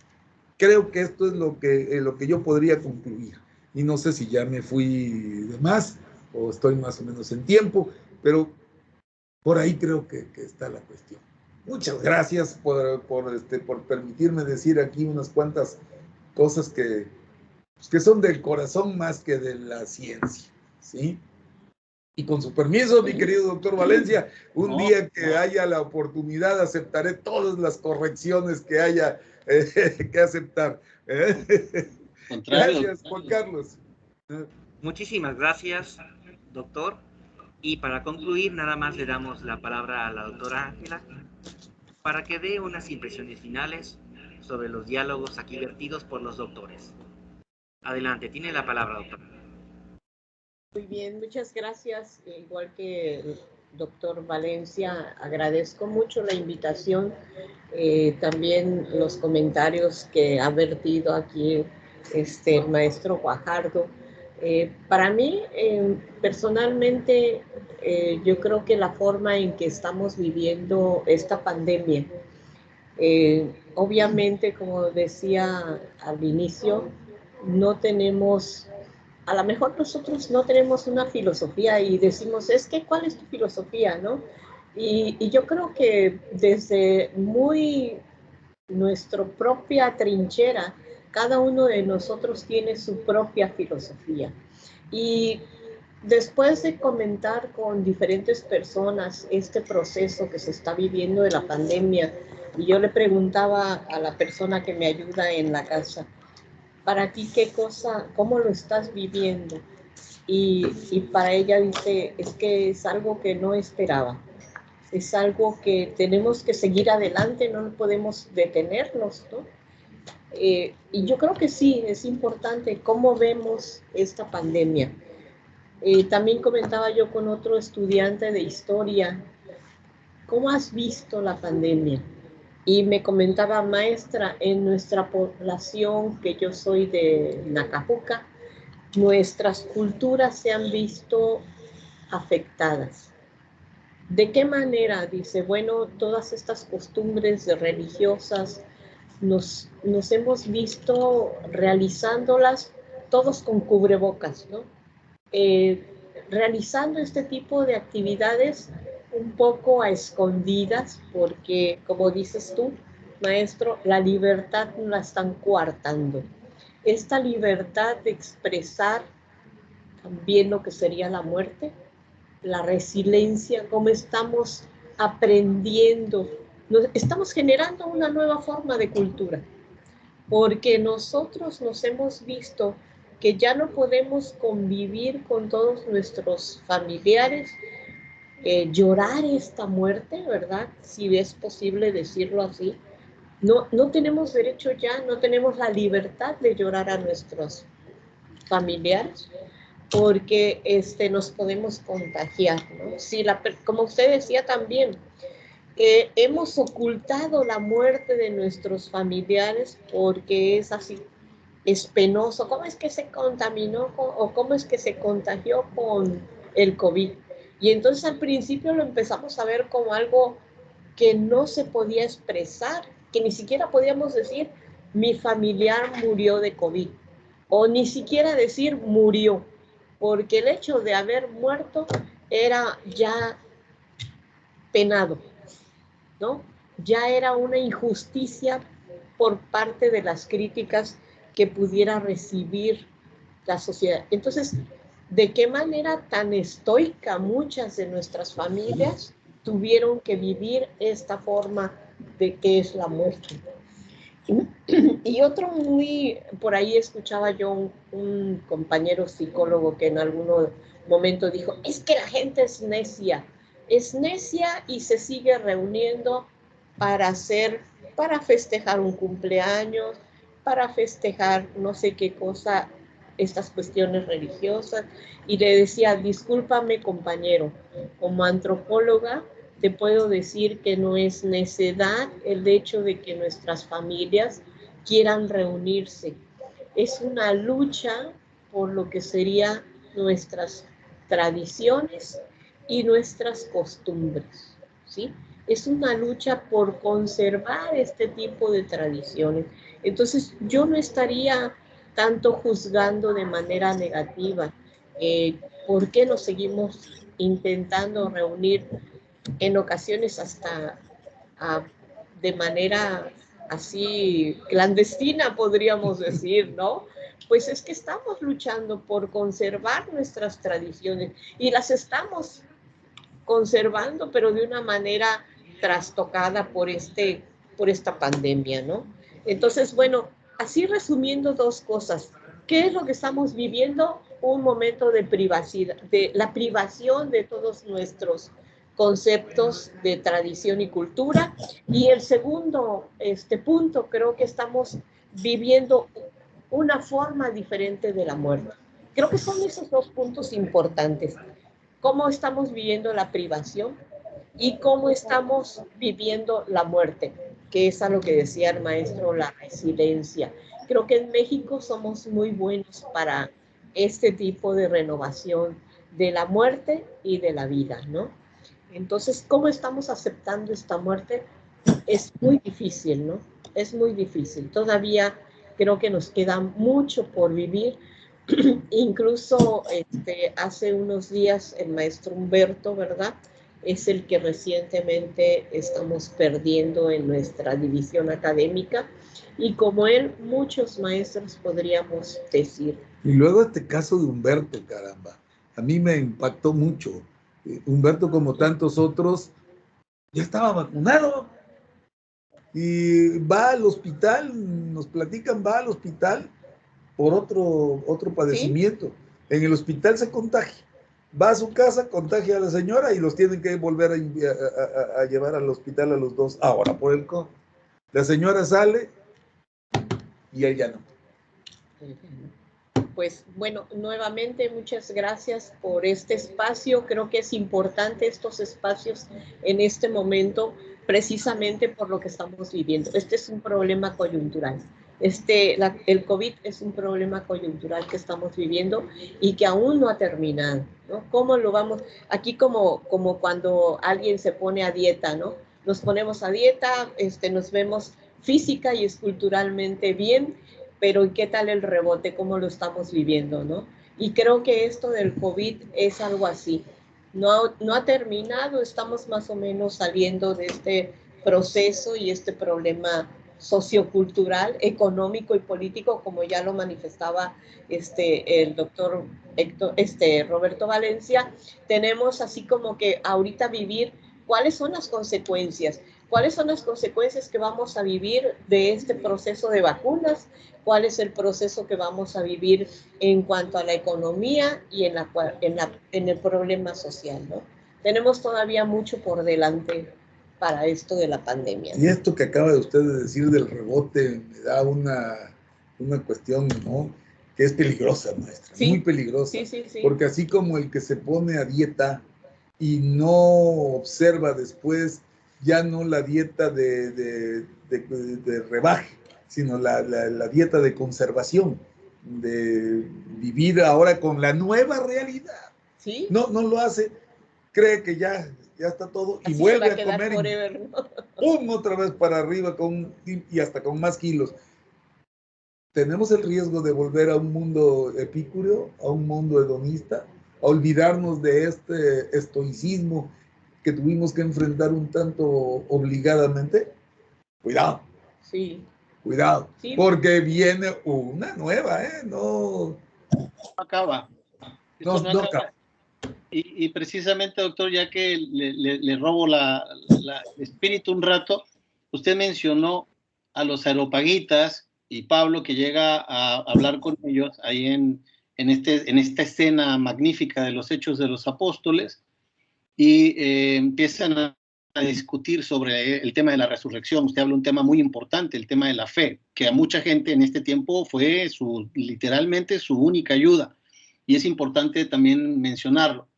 Creo que esto es lo que yo podría concluir. Y no sé si ya me fui de más o estoy más o menos en tiempo, pero por ahí creo que está la cuestión. Muchas gracias por permitirme decir aquí unas cuantas cosas que son del corazón más que de la ciencia, ¿sí? Y con su permiso, mi querido doctor Valencia, día que haya la oportunidad aceptaré todas las correcciones que haya que aceptar. Gracias, Juan Carlos. Muchísimas gracias, doctor. Y para concluir, nada más le damos la palabra a la doctora Ángela para que dé unas impresiones finales sobre los diálogos aquí vertidos por los doctores. Adelante, tiene la palabra, doctora. Muy bien, muchas gracias. Igual que el doctor Valencia, agradezco mucho la invitación, también los comentarios que ha vertido aquí el maestro Guajardo. Para mí, personalmente, yo creo que la forma en que estamos viviendo esta pandemia, obviamente, como decía al inicio, no tenemos, a lo mejor nosotros no tenemos una filosofía y decimos, es que, ¿cuál es tu filosofía, no? Y yo creo que desde nuestra propia trinchera Cada uno de nosotros tiene su propia filosofía. Y después de comentar con diferentes personas este proceso que se está viviendo de la pandemia, y yo le preguntaba a la persona que me ayuda en la casa, para ti qué cosa, cómo lo estás viviendo, y para ella dice, es que es algo que no esperaba, es algo que tenemos que seguir adelante, no podemos detenernos, ¿no? Y yo creo que sí, es importante cómo vemos esta pandemia. También comentaba yo con otro estudiante de historia, ¿cómo has visto la pandemia? Y me comentaba, maestra, en nuestra población, que yo soy de Nacajuca, nuestras culturas se han visto afectadas. ¿De qué manera? Dice, bueno, todas estas costumbres religiosas nos hemos visto realizándolas todos con cubrebocas, ¿no? Realizando este tipo de actividades un poco a escondidas, porque como dices tú, maestro, la libertad no la están coartando. Esta libertad de expresar también lo que sería la muerte, la resiliencia, cómo estamos aprendiendo, estamos generando una nueva forma de cultura, porque nosotros nos hemos visto que ya no podemos convivir con todos nuestros familiares, llorar esta muerte, ¿verdad? Si es posible decirlo así. No tenemos derecho ya, no tenemos la libertad de llorar a nuestros familiares, porque nos podemos contagiar, ¿no? Si como usted decía también, hemos ocultado la muerte de nuestros familiares porque es así, es penoso. ¿Cómo es que se contaminó o cómo es que se contagió con el COVID? Y entonces al principio lo empezamos a ver como algo que no se podía expresar, que ni siquiera podíamos decir, mi familiar murió de COVID, o ni siquiera decir murió, porque el hecho de haber muerto era ya penado, ¿no? Ya era una injusticia por parte de las críticas que pudiera recibir la sociedad. Entonces, ¿de qué manera tan estoica muchas de nuestras familias tuvieron que vivir esta forma de qué es la muerte? Y otro por ahí escuchaba yo un compañero psicólogo que en algún momento dijo, es que la gente es necia y se sigue reuniendo para festejar un cumpleaños, para festejar no sé qué cosa, estas cuestiones religiosas. Y le decía, discúlpame compañero, como antropóloga, te puedo decir que no es necedad el hecho de que nuestras familias quieran reunirse. Es una lucha por lo que serían nuestras tradiciones y nuestras costumbres, ¿sí? Es una lucha por conservar este tipo de tradiciones. Entonces, yo no estaría tanto juzgando de manera negativa por qué nos seguimos intentando reunir en ocasiones hasta de manera así clandestina, podríamos decir, ¿no? Pues es que estamos luchando por conservar nuestras tradiciones y las estamos conservando, pero de una manera trastocada por esta pandemia, ¿no? Entonces, bueno, así resumiendo dos cosas. ¿Qué es lo que estamos viviendo? Un momento de privacidad, de la privación de todos nuestros conceptos de tradición y cultura. Y el segundo punto, creo que estamos viviendo una forma diferente de la muerte. Creo que son esos dos puntos importantes. Cómo estamos viviendo la privación y cómo estamos viviendo la muerte, que es a lo que decía el maestro, la resiliencia. Creo que en México somos muy buenos para este tipo de renovación de la muerte y de la vida, ¿no? Entonces, ¿cómo estamos aceptando esta muerte? Es muy difícil, ¿no? Es muy difícil. Todavía creo que nos queda mucho por vivir. Incluso hace unos días el maestro Humberto, ¿verdad? es el que recientemente estamos perdiendo en nuestra división académica, y como él, muchos maestros podríamos decir. Y luego este caso de Humberto, caramba, a mí me impactó mucho. Humberto, como tantos otros, ya estaba vacunado y va al hospital, nos platican, va al hospital por otro padecimiento. ¿Sí? En el hospital se contagia, va a su casa, contagia a la señora y los tienen que volver a llevar al hospital a los dos, ahora por el COVID. La señora sale y él ya no. Pues bueno, nuevamente muchas gracias por este espacio. Creo que es importante estos espacios en este momento, precisamente por lo que estamos viviendo. Este es un problema coyuntural. El COVID es un problema coyuntural que estamos viviendo y que aún no ha terminado, ¿no? ¿Cómo lo vamos? Aquí como cuando alguien se pone a dieta, ¿no? Nos ponemos a dieta, nos vemos física y esculturalmente bien, pero ¿qué tal el rebote? ¿Cómo lo estamos viviendo, no? Y creo que esto del COVID es algo así. No ha terminado, estamos más o menos saliendo de este proceso y este problema sociocultural, económico y político, como ya lo manifestaba el doctor Roberto Valencia. Tenemos así como que ahorita vivir cuáles son las consecuencias. ¿Cuáles son las consecuencias que vamos a vivir de este proceso de vacunas? ¿Cuál es el proceso que vamos a vivir en cuanto a la economía y en el problema social, ¿no? Tenemos todavía mucho por delante para esto de la pandemia, ¿no? Y esto que acaba de usted de decir del rebote me da una cuestión, ¿no?, que es peligrosa, maestra, sí, muy peligrosa. Sí, sí, sí. Porque así como el que se pone a dieta y no observa después ya no la dieta de rebaje, sino la dieta de conservación, de vivir ahora con la nueva realidad. ¿Sí? No lo hace, cree que ya está todo y así vuelve a comer forever, ¿no? Otra vez para arriba y hasta con más kilos. Tenemos el riesgo de volver a un mundo epicúreo, a un mundo hedonista, a olvidarnos de este estoicismo que tuvimos que enfrentar un tanto obligadamente. Cuidado. Sí. Cuidado. Sí. Porque viene una nueva, ¿eh? No acaba. No acaba. Y precisamente, doctor, ya que le robo el espíritu un rato, usted mencionó a los areopagitas y Pablo, que llega a hablar con ellos ahí en esta escena magnífica de los Hechos de los Apóstoles, y empiezan a discutir sobre el tema de la resurrección. Usted habla un tema muy importante, el tema de la fe, que a mucha gente en este tiempo fue literalmente su única ayuda, y es importante también mencionarlo.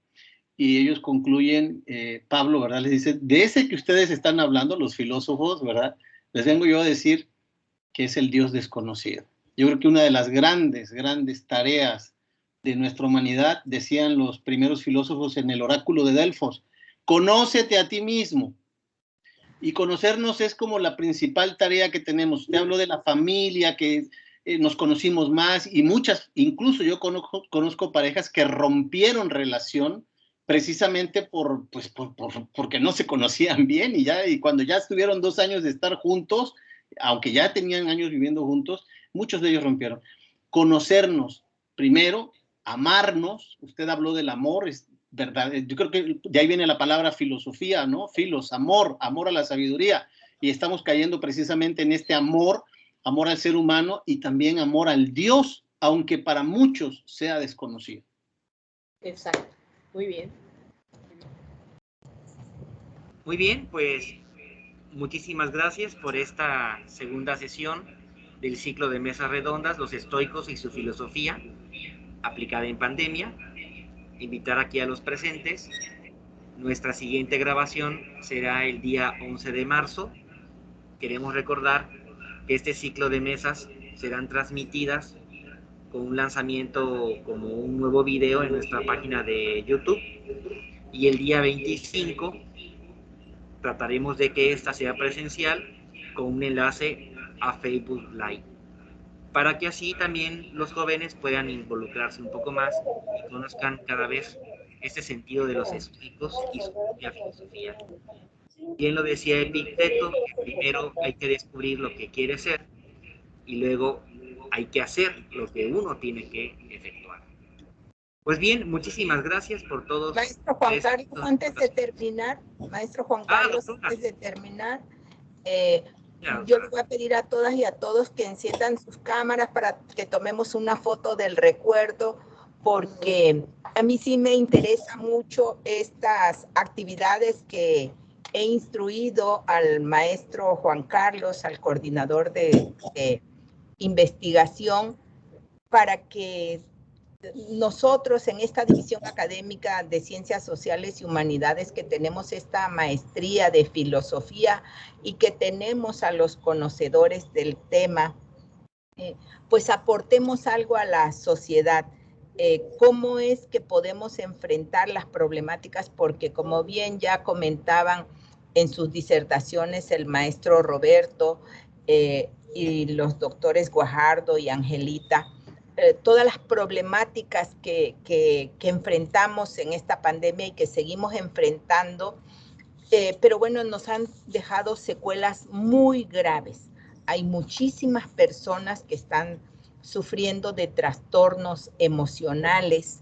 Y ellos concluyen, Pablo, ¿verdad? Les dice, de ese que ustedes están hablando, los filósofos, ¿verdad? Les vengo yo a decir que es el Dios desconocido. Yo creo que una de las grandes tareas de nuestra humanidad, decían los primeros filósofos en el oráculo de Delfos, conócete a ti mismo. Y conocernos es como la principal tarea que tenemos. Usted habló de la familia, que nos conocimos más, y muchas, incluso yo conozco parejas que rompieron relación precisamente porque no se conocían bien, y cuando ya estuvieron 2 años de estar juntos, aunque ya tenían años viviendo juntos, muchos de ellos rompieron. Conocernos primero, amarnos. Usted habló del amor, es verdad. Yo creo que de ahí viene la palabra filosofía, ¿no? Filos, amor a la sabiduría, y estamos cayendo precisamente en este amor al ser humano y también amor al Dios, aunque para muchos sea desconocido. Exacto, muy bien. Muy bien, pues muchísimas gracias por esta segunda sesión del ciclo de mesas redondas, los estoicos y su filosofía aplicada en pandemia. Invitar aquí a los presentes. Nuestra siguiente grabación será el día 11 de marzo. Queremos recordar que este ciclo de mesas serán transmitidas con un lanzamiento como un nuevo video en nuestra página de YouTube, y el día 25 trataremos de que esta sea presencial con un enlace a Facebook Live, para que así también los jóvenes puedan involucrarse un poco más y conozcan cada vez ese sentido de los estoicos y su propia filosofía. Bien lo decía Epicteto, que primero hay que descubrir lo que quiere ser y luego hay que hacer lo que uno tiene que efectuar. Pues bien, muchísimas gracias por todos. Maestro Juan Carlos, antes de terminar, maestro Juan Carlos, antes de terminar, yo le voy a pedir a todas y a todos que enciendan sus cámaras para que tomemos una foto del recuerdo, porque a mí sí me interesa mucho estas actividades que he instruido al maestro Juan Carlos, al coordinador de investigación, para que nosotros en esta división académica de Ciencias Sociales y Humanidades, que tenemos esta maestría de filosofía y que tenemos a los conocedores del tema, pues aportemos algo a la sociedad. ¿Cómo es que podemos enfrentar las problemáticas? Porque como bien ya comentaban en sus disertaciones el maestro Roberto y los doctores Guajardo y Angelita, todas las problemáticas que enfrentamos en esta pandemia y que seguimos enfrentando, pero bueno, nos han dejado secuelas muy graves. Hay muchísimas personas que están sufriendo de trastornos emocionales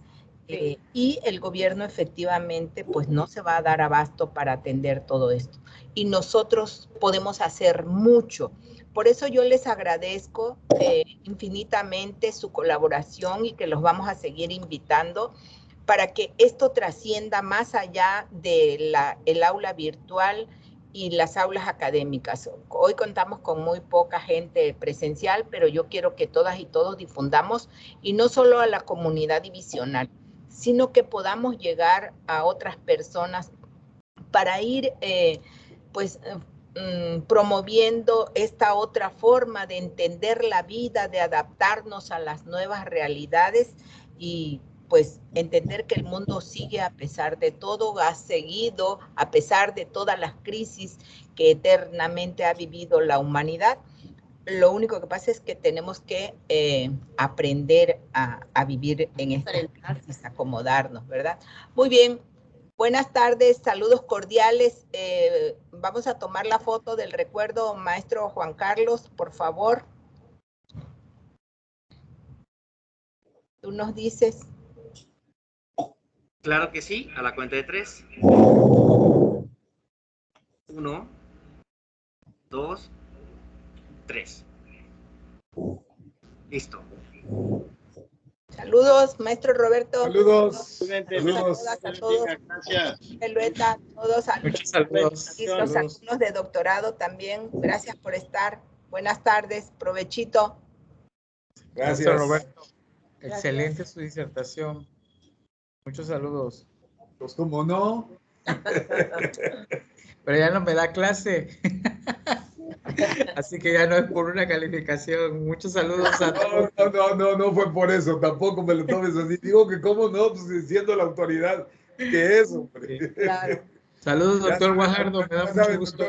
y el gobierno efectivamente pues no se va a dar abasto para atender todo esto. Y nosotros podemos hacer mucho. Por eso yo les agradezco infinitamente su colaboración y que los vamos a seguir invitando para que esto trascienda más allá de el aula virtual y las aulas académicas. Hoy contamos con muy poca gente presencial, pero yo quiero que todas y todos difundamos, y no solo a la comunidad divisional, sino que podamos llegar a otras personas para ir promoviendo esta otra forma de entender la vida, de adaptarnos a las nuevas realidades y pues entender que el mundo sigue a pesar de todo, ha seguido a pesar de todas las crisis que eternamente ha vivido la humanidad. Lo único que pasa es que tenemos que aprender a vivir en esta crisis, acomodarnos, ¿verdad? Muy bien. Buenas tardes, saludos cordiales. Vamos a tomar la foto del recuerdo, maestro Juan Carlos, por favor. Tú nos dices. Claro que sí, a la cuenta de 3. 1, 2, 3. Listo. Saludos, maestro Roberto. Saludos. Saludos A todos. Gracias. Pelueta, todos. Muchos saludos. Y los alumnos de doctorado también. Gracias por estar. Buenas tardes. Provechito. Gracias. Maestro Roberto. Excelente su disertación. Muchos saludos. Pues cómo no. Pero ya no me da clase. Así que ya no es por una calificación. Muchos saludos a todos. No fue por eso. Tampoco me lo tomes así. Digo que cómo no, pues siendo la autoridad que es, hombre. Claro. Saludos, doctor Guajardo. Me da mucho gusto.